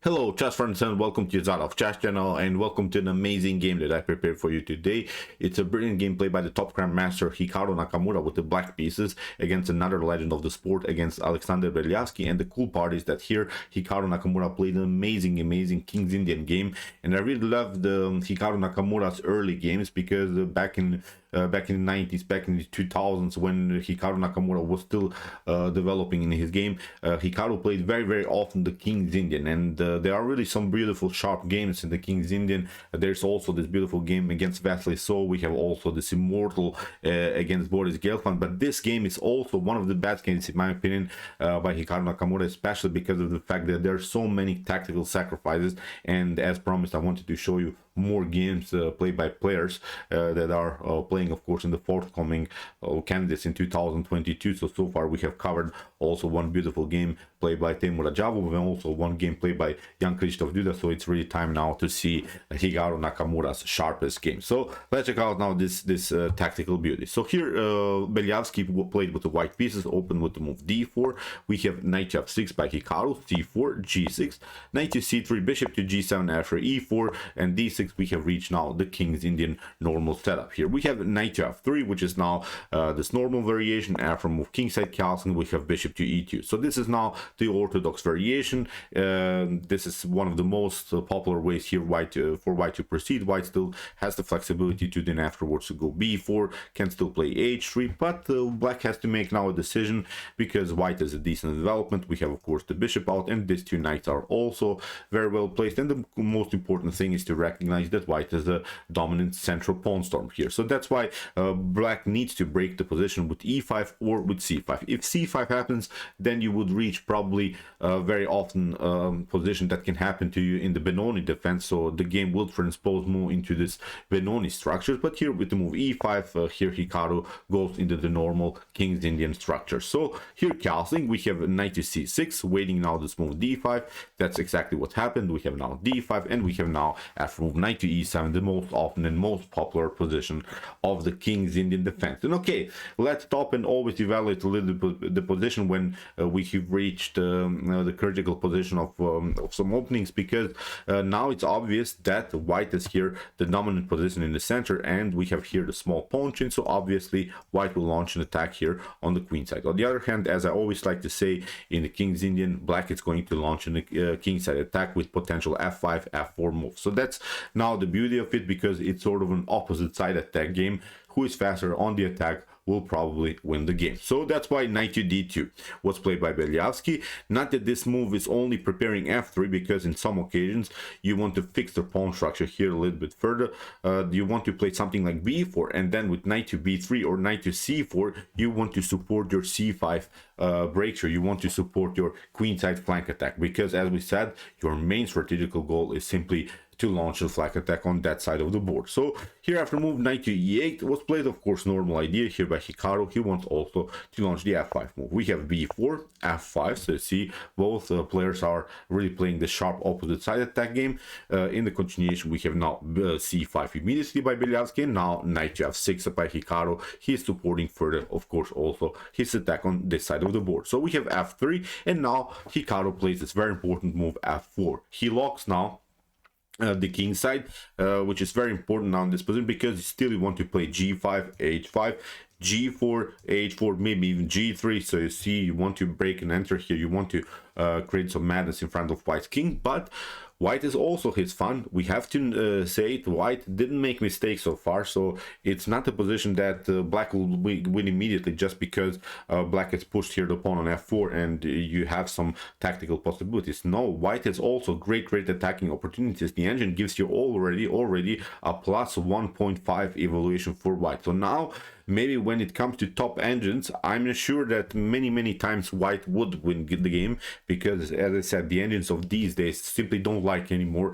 Hello chess friends and welcome to Zadov Chess channel and welcome to an amazing game that I prepared for you today. It's a brilliant game played by the top grandmaster Hikaru Nakamura with the black pieces against another legend of the sport, against Alexander Beliavsky. And the cool part is that here Hikaru Nakamura played an amazing King's Indian game, and I really loved Hikaru Nakamura's early games because back in the 90s, back in the 2000s, when Hikaru Nakamura was still developing in his game, Hikaru played very often the King's Indian, and there are really some beautiful sharp games in the King's Indian. There's also this beautiful game against Ba3 So. We have also this immortal against Boris Gelfand, but this game is also one of the best games in my opinion by Hikaru Nakamura, especially because of the fact that there are so many tactical sacrifices. And as promised, I wanted to show you more games played by players that are playing, of course, in the forthcoming candidates in 2022. So far we have covered also one beautiful game played by Teimur Ajavov and also one game played by Nc3 Duda. So it's really time now to see Hikaru Nakamura's sharpest game. So let's check out now this tactical beauty. So here Beliavsky played with the white pieces, open with the move d4. We have knight to f6 by Hikaru, c4, g6, knight to c3, bishop to g7 after e4, and d6. We have reached now the King's Indian normal setup. Here we have knight to f3, which is now this normal variation. After move kingside castling, we have bishop to e2. So this is now the Orthodox variation. This is one of the most popular ways here for white to proceed. White still has the flexibility to then afterwards to go b4, can still play h3, but black has to make now a decision because white has a decent development. We have, of course, the bishop out, and these two knights are also very well placed. And the most important thing is to recognize that white is a dominant central pawn storm here. So that's why black needs to break the position with e5 or with c5. If c5 happens, then you would reach probably very often position that can happen to you in the Benoni defense. So the game will transpose more into this Benoni structures. But here with the move e5, here Hikaru goes into the normal King's Indian structure. So here castling, we have knight to c6, waiting now this move d5. That's exactly what happened. We have now d5, and we have now after move knight to e7, the most often and most popular position of the King's Indian defense. And okay, let's stop and always evaluate a little bit the position when we have reached the critical position of some openings, because now it's obvious that white is here the dominant position in the center, and we have here the small pawn chain. So obviously white will launch an attack here on the queen side. On the other hand, as I always like to say in the King's Indian, black is going to launch a king side attack with potential f5, f4 moves. So that's now the beauty of it, because it's sort of an opposite side attack game. Who is faster on the attack will probably win the game. So that's why knight to d2 was played by Beliavsky. Not that this move is only preparing f3, because in some occasions you want to fix the pawn structure here a little bit further. You want to play something like b4, and then with knight to b3 or knight to c4, you want to support your c5 breakthrough. You want to support your queenside flank attack, because as we said, your main strategical goal is simply to launch a flank attack on that side of the board. So here after move knight to e8 was played, of course, normal idea here by Hikaru. He wants also to launch the f5 move. We have b4, f5. So you see both players are really playing the sharp opposite side attack game. In the continuation, we have now c5 immediately by Beliavsky, and now knight to f6 by Hikaru. He is supporting further, of course, also his attack on this side of the board. So we have f3, and now Hikaru plays this very important move f4. He locks now the king side, which is very important now in this position, because still you want to play g5, h5, g4, h4, maybe even g3. So you see, you want to break and enter here. You want to create some madness in front of white's king, but white is also his fun. We have to say it, white didn't make mistakes so far, so it's not a position that black will win immediately just because black has pushed here the pawn on f4 and you have some tactical possibilities. No, white has also great attacking opportunities. The engine gives you already a plus 1.5 evaluation for white. So now maybe when it comes to top engines, I'm sure that many times white would win the game, because as I said, the engines of these days simply don't like anymore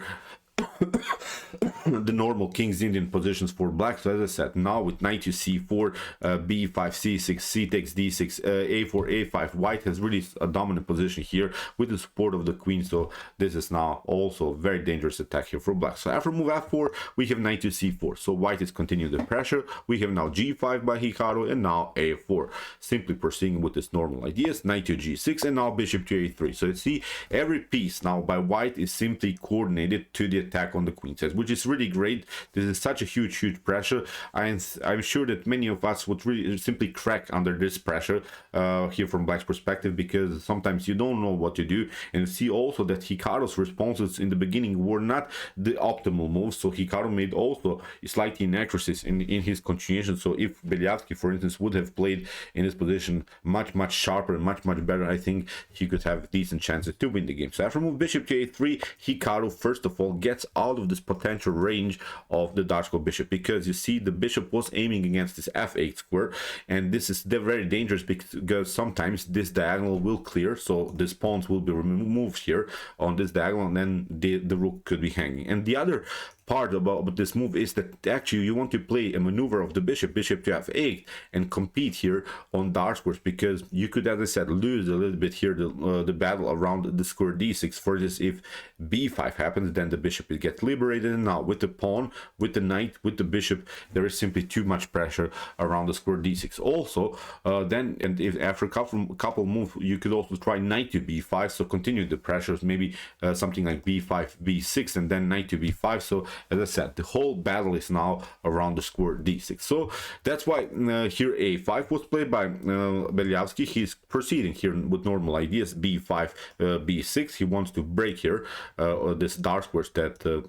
the normal King's Indian positions for black. So as I said, now with knight to c4, b5 c6, c takes d6, a4 a5, white has really a dominant position here with the support of the queen. So this is now also a very dangerous attack here for black. So after move f4, we have knight to c4. So white is continuing the pressure. We have now g5 by Hikaru and now a4. Simply proceeding with this normal ideas, knight to g6 and now bishop to a3. So you see every piece now by white is simply coordinated to the attack on the queen side, which is really great. This is such a huge pressure. I'm sure that many of us would really simply crack under this pressure here from black's perspective, because sometimes you don't know what to do. And see also that Hikaru's responses in the beginning were not the optimal moves. So Hikaru made also slight inaccuracies in his continuation. So if Beliavsky, for instance, would have played in this position much sharper and much better, I think he could have decent chances to win the game. So after move bishop to a3, Hikaru first of all gets out of this potential range of the dark square bishop, because you see the bishop was aiming against this f8 square, and this is very dangerous because sometimes this diagonal will clear, so the pawns will be removed here on this diagonal, and then the rook could be hanging. And the other part about this move is that actually you want to play a maneuver of the bishop to f8 and compete here on dark squares, because you could, as I said, lose a little bit here the battle around the square d6. For this, if b5 happens, then the bishop will get liberated. And now with the pawn, with the knight, with the bishop, there is simply too much pressure around the square d6. Also then, and if after a couple moves, you could also try knight to b5, so continue the pressures, maybe something like b5 b6 and then knight to b5. So as I said, the whole battle is now around the square d6. So that's why here a5 was played by Beliavsky. He's proceeding here with normal ideas, b5 b6. He wants to break here this dark squares that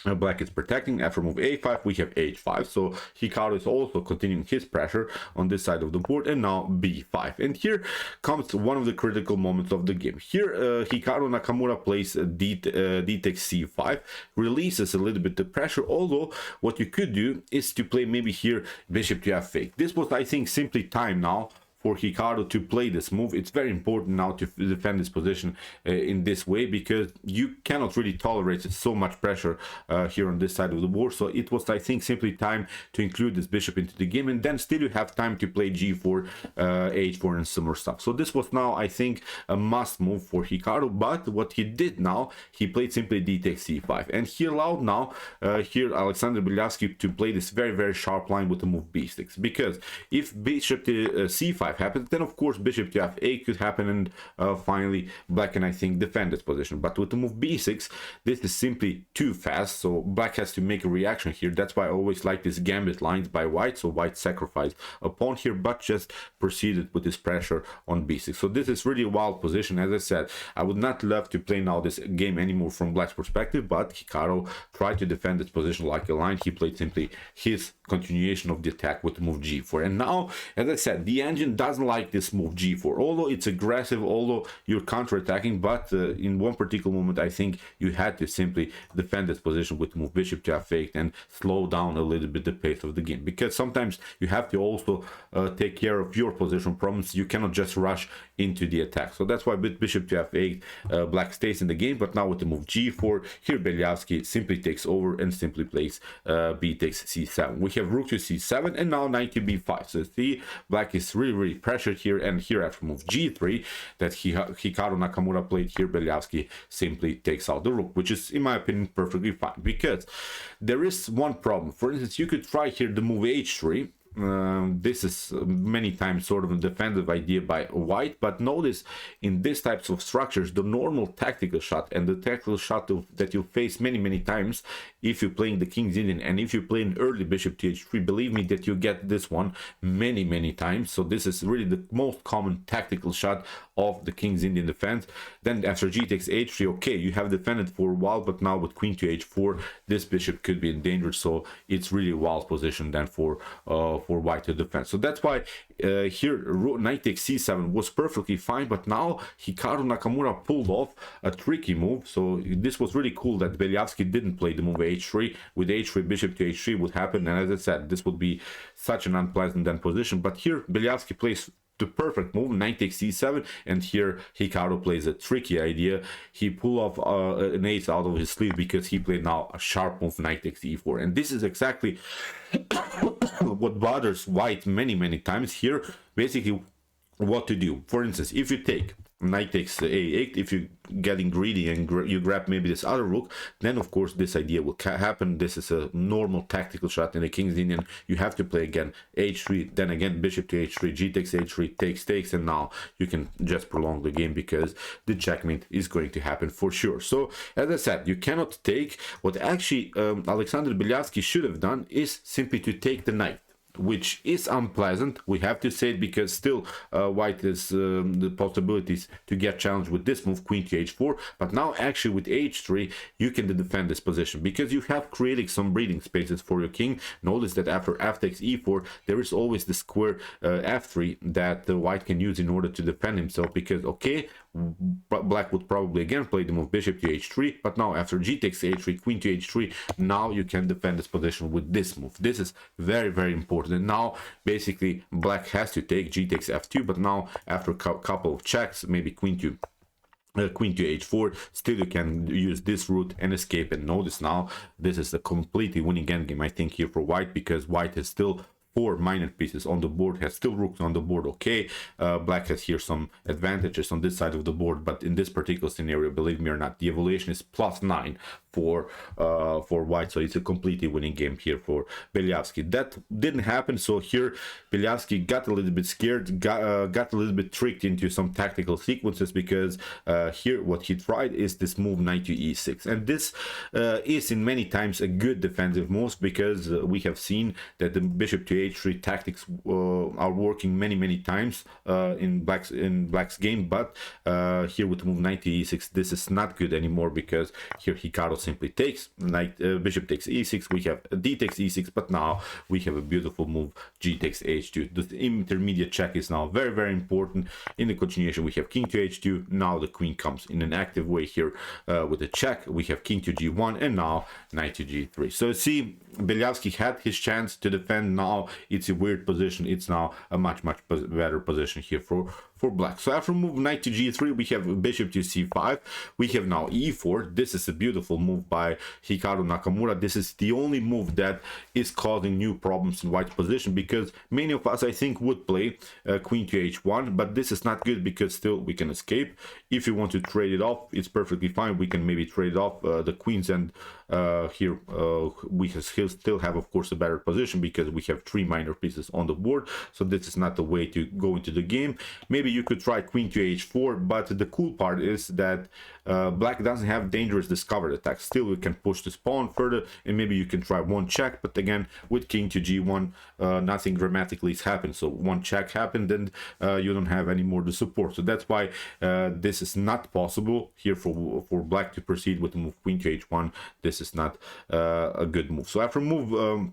black is protecting. After move a5, we have h5. So Hikaru is also continuing his pressure on this side of the board, and now b5. And here comes one of the critical moments of the game. Here Hikaru Nakamura plays d takes c5, releases a little bit the pressure, although what you could do is to play maybe here bishop to f8. This was, I think, simply time now for Hikaru to play this move. It's very important now to defend this position in this way, because you cannot really tolerate so much pressure here on this side of the board. So it was, I think, simply time to include this bishop into the game, and then still you have time to play g4, h4 and similar stuff. So this was now, I think, a must move for Hikaru. But what he did now, he played simply d takes c5, and he allowed now here Alexander Beliavsky to play this very sharp line with the move b6, because if bishop to c5 happens, then of course bishop to f8 could happen, and finally black can, I think, defend this position. But with the move b6, this is simply too fast, so black has to make a reaction here. That's why I always like this gambit lines by white. So white sacrificed a pawn here, but just proceeded with this pressure on b6. So this is really a wild position. As I said, I would not love to play now this game anymore from black's perspective, but Hikaru tried to defend this position like a line. He played simply his continuation of the attack with the move g4. And now, as I said, the engine doesn't like this move g4, although it's aggressive, although you're counter-attacking, but in one particular moment I think you had to simply defend this position with move bishop to f8 and slow down a little bit the pace of the game, because sometimes you have to also take care of your position problems. You cannot just rush into the attack. So that's why with bishop to f8 black stays in the game. But now with the move g4, here Beliavsky simply takes over and simply plays b takes c7. We have rook to c7 and now knight to b5. So see, black is really pressured here, and here after move g3 that Hikaru Nakamura played here, Beliavsky simply takes out the rook, which is, in my opinion, perfectly fine, because there is one problem. For instance, you could try here the move h3. This is many times sort of a defensive idea by white, but notice in these types of structures, the normal tactical shot and the tactical shot that you face many times if you're playing the King's Indian, and if you play an early bishop to h3, believe me that you get this one many times. So this is really the most common tactical shot of the King's Indian defense. Then after g takes h3, okay, you have defended for a while, but now with queen to h4, this bishop could be in danger. So it's really a wild position then for white to defend. So that's why here knight takes c7 was perfectly fine, but now Hikaru Nakamura pulled off a tricky move. So this was really cool that Beliavsky didn't play the move h3. With h3, bishop to h3 would happen, and as I said, this would be such an unpleasant then position. But here Beliavsky plays the perfect move, knight takes c7, and here Hikaru plays a tricky idea. He pull off an ace out of his sleeve because he played now a sharp move, knight takes e4, and this is exactly what bothers white many times here. Basically what to do. For instance, if you take knight takes a8, if you're getting greedy and you grab maybe this other rook, then of course this idea will happen. This is a normal tactical shot in the King's Indian. You have to play again h3, then again bishop to h3, g takes h3, takes, and now you can just prolong the game because the checkmate is going to happen for sure. So as I said, you cannot take. What actually Alexander Beliavsky should have done is simply to take the knight, which is unpleasant, we have to say it, because still white has the possibilities to get challenged with this move, queen to h4. But now actually with h3 you can defend this position because you have created some breathing spaces for your king. Notice that after f takes e4 there is always the square f3 that the white can use in order to defend himself, because okay, black would probably again play the move bishop to h3, but now after g takes h3, queen to h3, now you can defend this position with this move. This is very important. And now basically black has to take g takes f2, but now after a couple of checks, maybe queen to h4, still you can use this route and escape. And notice now this is a completely winning endgame, I think, here for white, because white has still 4 minor pieces on the board, has still rooks on the board. Okay, black has here some advantages on this side of the board, but in this particular scenario, believe me or not, the evaluation is +9 for white, so it's a completely winning game here for Beliavsky. That didn't happen, so here Beliavsky got a little bit scared, got a little bit tricked into some tactical sequences, because here what he tried is this move knight to e6, and this is in many times a good defensive move, because we have seen that the bishop to h3 tactics are working many times in black's game. But here with the move knight to e6, this is not good anymore, because here Hikaru simply takes knight, bishop takes e6, we have d takes e6, but now we have a beautiful move g takes h2. The intermediate check is now very important. In the continuation we have king to h2, now the queen comes in an active way here with a check. We have king to g1, and now knight to g3. So see, Beliavsky had his chance to defend. Now it's a weird position. It's now a much better position here for black. So after move knight to g3, we have bishop to c5, we have now e4. This is a beautiful move by Hikaru Nakamura. This is the only move that is causing new problems in white's position, because many of us, I think, would play queen to h1, but this is not good because still we can escape. If you want to trade it off, it's perfectly fine. We can maybe trade off the queens, and here we still have, of course, a better position because we have 3 minor pieces on the board. So this is not the way to go into the game. Maybe you could try queen to h4, but the cool part is that black doesn't have dangerous discovered attacks. Still we can push this pawn further, and maybe you can try one check, but again with king to g1 nothing dramatically has happened. So one check happened, and you don't have any more the support. So that's why this is not possible here for black to proceed with the move queen to h1. This is not a good move. So after move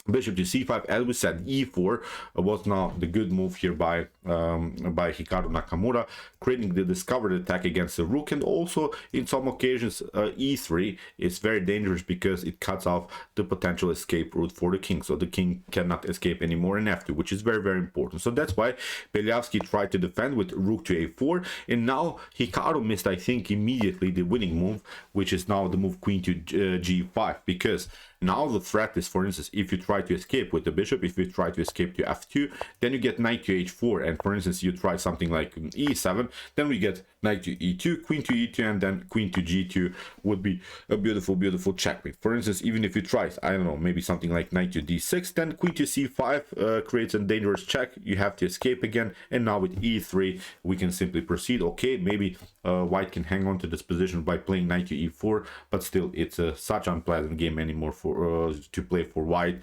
bishop to c5, as we said, e4 was now the good move here by Hikaru Nakamura, creating the discovered attack against the rook. And also in some occasions e3 is very dangerous because it cuts off the potential escape route for the king, so the king cannot escape anymore in f2, which is very important. So that's why Beliavsky tried to defend with rook to a4, and now Hikaru missed, I think, immediately the winning move, which is now the move queen to g5, because now the threat is, for instance, if you try to escape with the bishop, if you try to escape to f2, then you get knight to h4, and for instance you try something like e7, then we get knight to e2, queen to e2, and then queen to g2 would be a beautiful checkmate. For instance, even if you try, I don't know, maybe something like knight to d6, then queen to c5 creates a dangerous check. You have to escape again, and now with e3 we can simply proceed. Okay, maybe white can hang on to this position by playing knight to e4, but still it's such unpleasant game anymore for to play for white.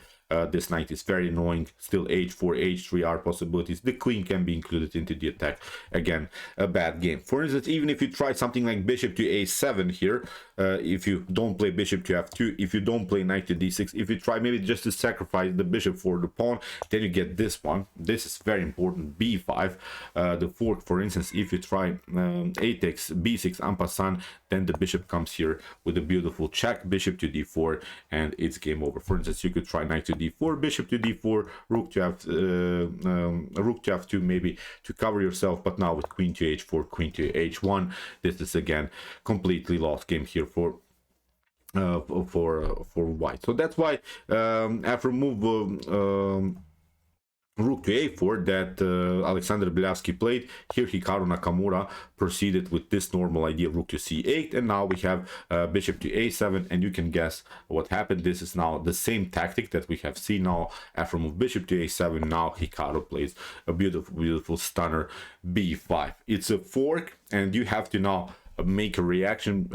This knight is very annoying. Still h4, h3 are possibilities. The queen can be included into the attack. Again, a bad game. For instance, even if you try something like bishop to a7 here, if you don't play bishop to f2, if you don't play knight to d6, if you try maybe just to sacrifice the bishop for the pawn, then you get this one. This is very important, b5, the fork. For instance, if you try a takes b6 en passant, then the bishop comes here with a beautiful check, bishop to d4, and it's game over. For instance, you could try knight to d4, bishop to d4, rook to f2 maybe to cover yourself, but now with queen to h4, queen to h1, this is again completely lost game here for white. So that's why after move rook to a4 that Alexander Beliavsky played, here Hikaru Nakamura proceeded with this normal idea, rook to c8, and now we have bishop to a7, and you can guess what happened. This is now the same tactic that we have seen now after move bishop to a7. Now Hikaru plays a beautiful stunner b5. It's a fork, and you have to now make a reaction.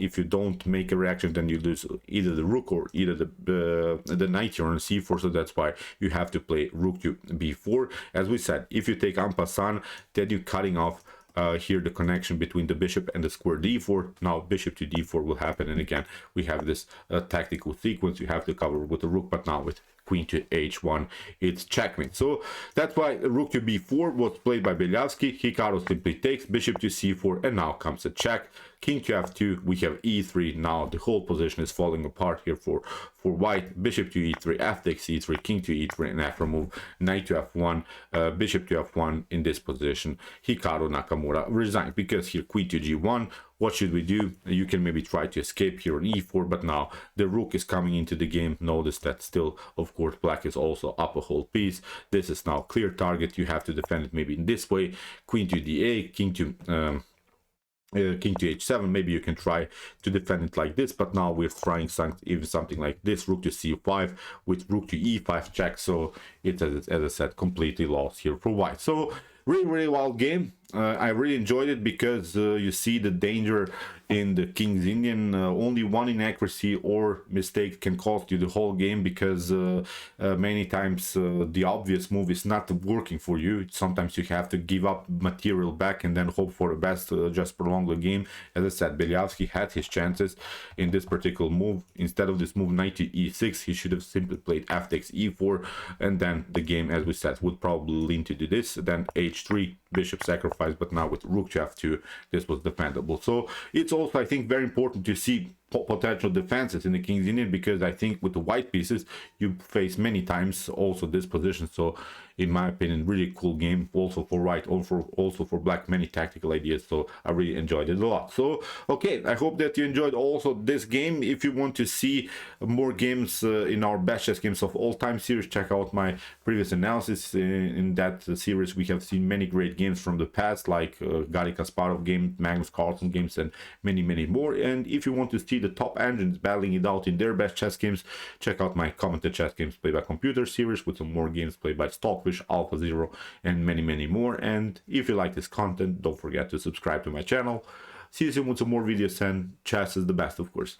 If you don't make a reaction, then you lose either the rook or either the knight here on c4. So that's why you have to play rook to b4. As we said, if you take en passant, then you're cutting off here the connection between the bishop and the square d4. Now bishop to d4 will happen, and again we have this tactical sequence you have to cover with the rook, but now with queen to h1 it's checkmate. So that's why rook to b4 was played by Beliavsky. Hikaru simply takes bishop to c4, and now comes a check. King to f2, we have e3. Now the whole position is falling apart here for white. Bishop to e3, f takes e3, king to e3, and after move knight to f1, bishop to f1. In this position Hikaru Nakamura resigned, because here queen to g1. What should we do? You can maybe try to escape here on e4, but now the rook is coming into the game. Notice that still, of course, black is also up a whole piece. This is now clear target. You have to defend it maybe in this way. Queen to d8, king to h7. Maybe you can try to defend it like this, but now we're trying even something like this, rook to c5 with rook to e5 check. So it's, as I said, completely lost here for white. So really wild game. I really enjoyed it because you see the danger in the King's Indian. Only one inaccuracy or mistake can cost you the whole game, because many times the obvious move is not working for you. Sometimes you have to give up material back and then hope for the best, just prolong the game. As I said, Beliavsky had his chances in this particular move. Instead of this move knight to e6, he should have simply played f takes e4, and then the game, as we said, would probably lean to do this. Then h3, bishop sacrifice, but now with rook to f2, this was defendable. So it's also, I think, very important to see potential defenses in the King's Indian, because I think with the white pieces you face many times also this position. So in my opinion, really cool game, also for white, also for black, many tactical ideas. So I really enjoyed it a lot. So okay, I hope that you enjoyed also this game. If you want to see more games in our best chess games of all time series, check out my previous analysis. In that series we have seen many great games from the past, like Garry Kasparov game, Magnus Carlsen games, and many more. And if you want to see the top engines battling it out in their best chess games, check out my commented chess games played by computer series, with some more games played by Stockfish, AlphaZero, and many more. And if you like this content, don't forget to subscribe to my channel. See you soon with some more videos, and chess is the best, of course.